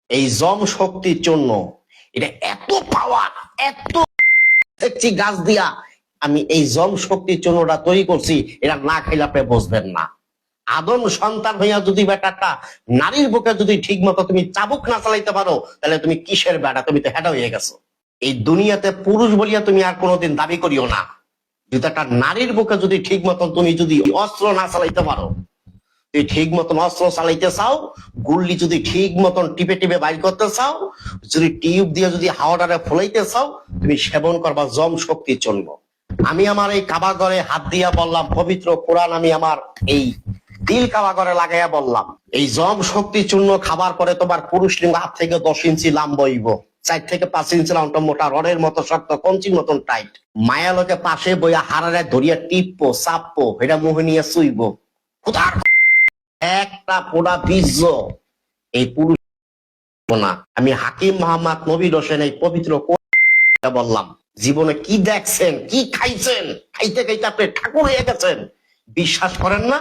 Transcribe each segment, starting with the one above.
এই জম শক্তির জন্য এটা এত পাওয়ার, এত দেখছি গাছ দিয়া আমি এই জম শক্তির জন্যটা তৈরি করছি, এটা না খাইলে আপনি বুঝবেন না। আদম সন্তান হইয়া যদি বেটাটা নারীর বুকে যদি ঠিক মতো তুমি চাবুক না চালাইতে পারো, তাহলে তুমি কিসের বেটা? তুমি তো হেডা হয়ে গেছো। এই দুনিয়াতে পুরুষ বলিয়া তুমি আর কোনোদিন দাবি করিও না। যদি একটা নারীর বুকে যদি ঠিক মতন তুমি যদি অস্ত্র না চালাইতে পারো, তুই ঠিক মতন অস্ত্র চালাইতে চাও, গুল্লি যদি ঠিক মতন টিপে টিপে বাইর করতে চাও, যদি টিউব দিয়ে যদি হাওয়াটারে ফুলাইতে চাও, তুমি সেবন করবা জম শক্তির জন্য। আমি আমার এই কাবাগরে হাত দিয়া বললাম, পবিত্র কোরআন আমি আমার এই দিল কাবাগরে লাগাইয়া বললাম, এই জম শক্তির চূর্ণ খাবার পরে তোমার পুরুষ লিঙ্গ 8 থেকে 10 ইঞ্চি লাম্ব হইব, 4 থেকে 5 ইঞ্চি লাম্ব মোটা, রডের মতো শক্ত, কঞ্চির মতন টাইট। মায়া লোকে পাশে বইয়া হারারে ধরিয়া টিপবো, চাপবো, এটা মুহে নিয়ে শুইব। কোথার একটা পোড়া বীর্য এই পুরুষ না। আমি হাকিম মোহাম্মদ নবীর হোসেন এই পবিত্র কোরআনে বললাম, জীবনে কি দেখছেন, কি খাইছেন, খাইতে খাইতে আপনি ঠাকুর হয়ে গেছেন। বিশ্বাস করেন না?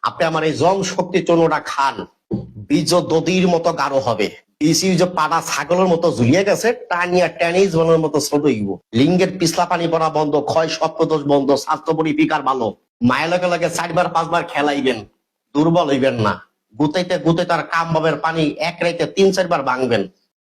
আপনি আমার এই জম শক্তি চূর্ণটা খান, বীজ দদির মতো গাঢ় হবে। যে পাড়া ছাগলের মতো ঝুলিয়ে গেছে, টানিয়া টেনিস বলের মতো ছোট হইব। লিঙ্গের পিছলা পানি পড়া বন্ধ, ক্ষয় সপ্তদোষ বন্ধ, স্বাস্থ্য পরিপিকার ভালো। মায়ের লগে লগে 4বার 5বার খেলাইবেন, দুর্বল হইবেন না। গুতাইতে গুতাইতে আর কাম বাবের পানি 1 রাইতে 3-4 বার ভাঙবেন।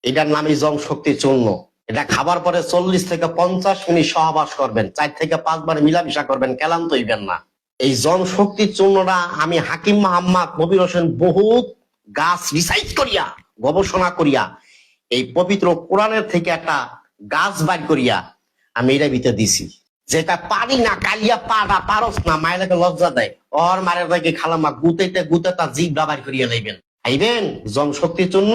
এটার নামই জম শক্তি চূর্ণ। এটা খাবার পরে 40 থেকে 50 মিনিট সহবাস করবেন, 4 থেকে 5 বার মিলামিশা করবেন, ক্লান্ত হইবেন না। এই জম শক্তির চূর্ণটা আমি হাকিম মোহাম্মদ নবীর হোসেন বহুত গাছ রিসার্চ করিয়া, গবেষণা করিয়া, এই পবিত্র কোরআনের থেকে একটা গাছ বাইর করিয়া আমি এটা ভিতরে দিছি। যেটা পারি না, কালিয়া পাড়া পারস না, মায়ের লজ্জা দেয়, ওর মায়ের ভাইকে খালামা গুতাইতে গুতে তার জিভ বাইর করিয়া লাইবেন। আইবেন জম শক্তির জন্য।